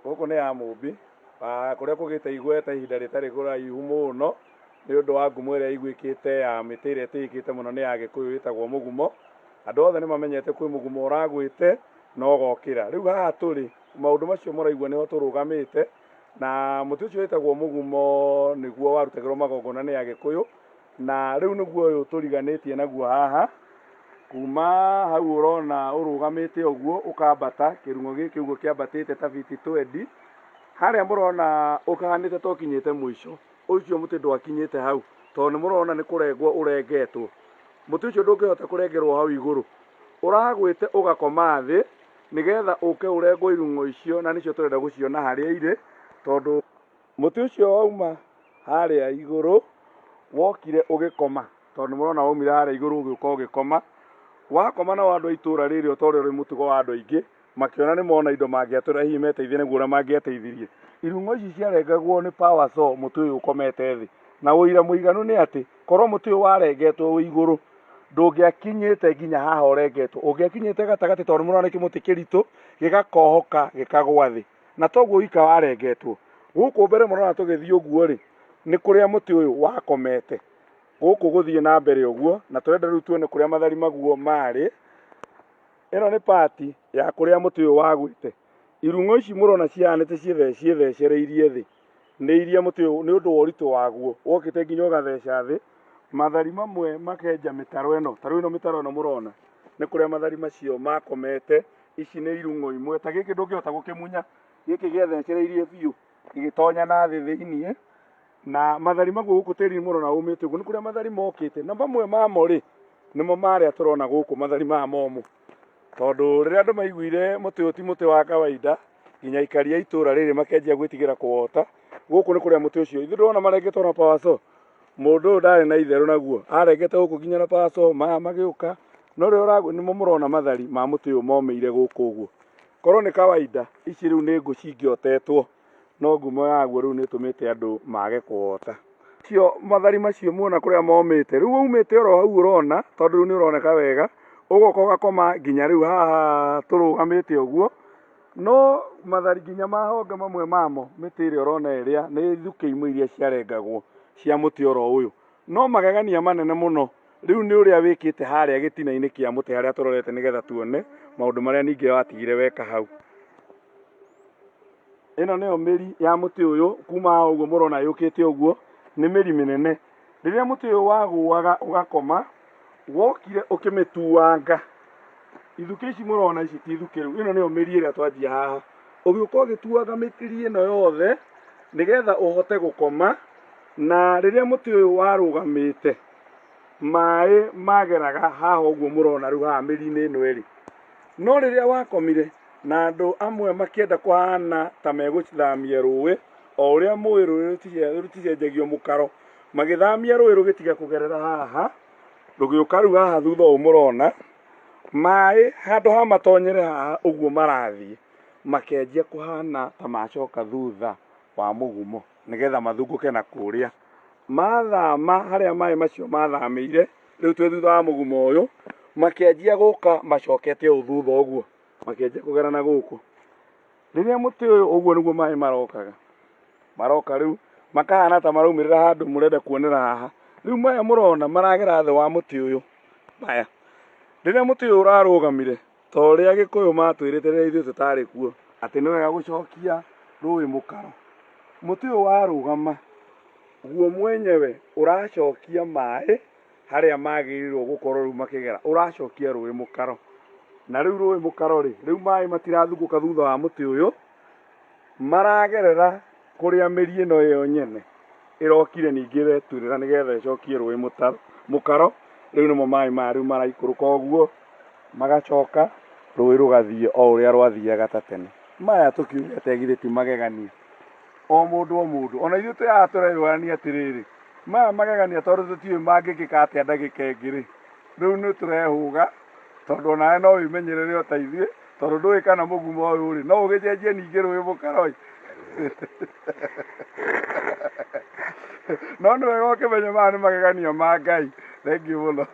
Gũkũ nĩ ya Mũmbi, kũrĩa kũgĩte igweta ihinda rĩtarĩ kũraihu mũno nĩ ũndũ wa ngumo ĩrĩa ĩgwĩkĩte ya mĩtĩ ĩrĩa ĩtĩĩkĩte mũno nĩ ya Gĩkũyũ ĩtagwo mũgumo. Andũ othe nĩ mamenyete kwĩ mũgumo ũragwĩte na ũgokĩra. Rĩu haha tũrĩ maũndũ macio mũraigua nĩho tũrũgamĩte, na mũtĩ ũcio wĩtagwo mũgumo nĩguo warutagĩrwo magongona nĩ Agĩkũyũ, na rĩu nĩguo ũyũ tũriganĩtie naguo haha. Kuma hau ũrona ũrũgamĩte ũguo ũkambata, kĩrung'o gĩkĩ ũguo kĩambatĩte ta biti 20, harĩa mũrona ũkahanĩte ta ũkinyĩte mũico, ũcio mũtĩ ndwakinyĩte hau, tondũ nĩ mũrona nĩ kũrengwo ũrengetwo. Mũtĩ ũcio ndũngĩhota kũrengerwo hau igũrũ, ũragwĩte ũgakoma thĩ nĩgetha ũke ũrengwo irung'o icio, na nĩcio tũrenda gũciona harĩa irĩ, tondũ mũtĩ ũcio wauma harĩa igũrũ wokire ũgĩkoma, tondũ nĩ mũrona waumire harĩa igũrũ ũgĩũka ũgĩkoma. Wakoma nao andũ a itũũra rĩrĩ ũtorĩa ũrĩ mũtugo wa andũ aingĩ, makĩona nĩ mona indo mangĩatũra hihi meteithie nĩguo ũrĩa mangĩateithirie. Irung'o ici ciarengagwo nĩ power saw mũtĩ ũyũ ũkomete thĩ, na ũira mũiganu nĩ atĩ korwo mũtĩ ũyũ warengetwo wĩ igũrũ ndũngĩakinyĩte nginya haha ũrengetwo, ũngĩakinyĩte gatagatĩ, tondũ nĩ mũrona nĩ kĩmũtĩ kĩritũ gĩgakohoka gĩkagwa thĩ, na toguo wika warengetwo. Gũkũ mbere mũrona tũgĩthiĩ ũguo rĩ, nĩ kũrĩa mũtĩ ũyũ wakomete, gũkũ gũthiĩ na mbere ũguo, na tũrenda rĩu tuone kũrĩa mathari maguo marĩ. Ĩno nĩ part ya kũrĩa mũtĩ ũyũ wagwĩte. Irung'o ici mũrona cihanĩte ciĩthecereirie thĩ, nĩ iria mũtĩ ũyũ nĩ ũndũ wa ũritũ waguo wokĩte nginya ũgatheca thĩ, mathari mamwe makenja mĩtaro ĩno. Ta rĩu ĩno mĩtaro ĩno mũrona nĩ kũrĩa mathari macio makomete. Ici nĩ irung'o imwe, ta gĩkĩ ndũngĩhota gũkĩmunya, gĩkĩ gĩathecereirie biũ gĩgĩtonya na thĩ thĩiniĩ, na mathari maguo gũkũ tĩri mũrona umĩte ũguo nĩ kũrĩa mathari mokĩte, na mamwe mamo rĩ nĩmo marĩa tũrona gũkũ mathari maya momũ. Tondũ rĩrĩa andũ maiguire mũtĩ ũyũ ti mũtĩ wa kawaida, nginya aikari a itũũra rĩrĩ makĩanjia gwĩtigĩra kũwota, gũkũ nĩ kũrĩa mũtĩ ũcio. Ithuĩ ndĩrona marengetwo na power saw, mũndũ ũyũ ndarĩ na itherũ naguo, arengete gũkũ nginya na power saw, maya magĩũka, no rĩrĩa nĩmo mũrona mathari ma mũtĩ ũyũ momĩire gũkũ ũguo. Korwo nĩ kawaida ici rĩu nĩ ngũ cingĩotetwo, no ngumo yaguo rĩu nĩ ĩtũmĩte andũ mage kũwota. Mathari macio muona kũrĩa momĩte, rĩu umĩte oro hau ũrona, tondũ rĩu nĩ ũroneka wega, ũgoka ũgakoma nginya rĩu haha tũrũgamĩte ũguo. No mathari nginya mahonge mamwe mamo, mĩtĩ ĩrĩa ũrona ĩrĩa nĩ thukĩ imwe iria ciarengagwo cia mũtĩ oro ũyũ. No magegania manene mũno rĩu nĩ ũrĩa wĩkĩte harĩa gĩtina-inĩ kĩa mũtĩ harĩa tũrorete, nĩgetha tuone maũndũ marĩa ningĩ watigire weka hau. Ĩno nĩyo mĩri ya mũtĩ ũyũ, kuma haha ũguo mũrona yũkĩte ũguo, nĩ mĩri mĩnene. Rĩrĩa mũtĩ ũyũ wagũaga ũgakoma, wokire ũkĩmĩtuanga, ithukĩ ici mũrona ici ti ithukĩ rĩu, ĩno nĩyo mĩri ĩrĩa twanjia haha, ũgĩũka ũgĩtuaga mĩri ĩno yothe nĩgetha ũhote gũkoma. Na rĩrĩa mũtĩ ũyũ warũgamĩte, maĩ mageraga haha ũguo mũrona rĩu haha mĩri-inĩ ĩno ĩrĩ. No rĩrĩa wakomire na andũ amwe makĩenda kũhana ta megũthamia rũĩ, o ũrĩa mũĩ rũĩ rũticenjagio mũkaro, magĩthamia rũĩ rũgĩtiga kũgerera haha, rũgĩũka rĩu haha thutha ũũ mũrona, maĩ handũ ha matonyere haha ũguo marathiĩ, makĩanjia kũhana ta macoka thutha wa mũgumo, nĩgetha mathungũke na kũrĩa. Mathama harĩa maĩ macio mathamĩire, rĩu twĩ thutha wa mũgumo ũyũ, makĩanjia gũka macokete o thutha ũguo, makĩanjia kũgera na gũkũ. Rĩrĩa mũtĩ ũyũ ũguo nĩguo maĩ marokaga, maroka rĩu makahana ta maraumĩrĩra handũ mũrenda kuonera haha. Rĩu maya mũrona maragera thĩ wa mũtĩ ũyũ maya. Rĩrĩa mũtĩ ũyũ ũrarũgamire, ta ũrĩa Agĩkũyũ matwĩrĩte rĩrĩa ithuĩ tũtarĩ kuo, atĩ nĩ wega gũcokia rũĩ mũkaro, mũtĩ ũyũ warũgama guo mwenyewe ũracokia maĩ harĩa magĩrĩirwo gũkorwo rĩu makĩgera, ũracokia rũĩ mũkaro. Na rĩu rũĩ mũkaro rĩ, rĩu maĩ matirathungũka thutha wa mũtĩ ũyũ, maragerera kũrĩa mĩri ĩno yo nyene ĩrokire ningĩ ĩreturĩra nĩgetha ĩcokie rũĩ mũkaro. Rĩu nĩmo maĩ maya rĩu maraikũrũka ũguo magacoka rũĩ rũgathiĩ o ũrĩa rwathiaga ta tene. Maya tũkiuge atĩ githĩ ti magegania? O mũndũ, ona ithuĩ twĩ haha tũreyũrania atĩrĩrĩ, maya magegania tondũ tũtiũĩ mangĩkĩka atĩa ndagĩka ĩngĩ rĩ. Rĩu nĩ tũrehũga, tondũ onawe no wĩmenyerere o ta ithuĩ, tondũ ndũĩ kana mũgumo ũyũ rĩ no ũgĩcenjie ningĩ rũĩ mũkaro. No nĩ wega ũkĩmenye maya nĩ magegania ma Ngai. Thengiũ mũno.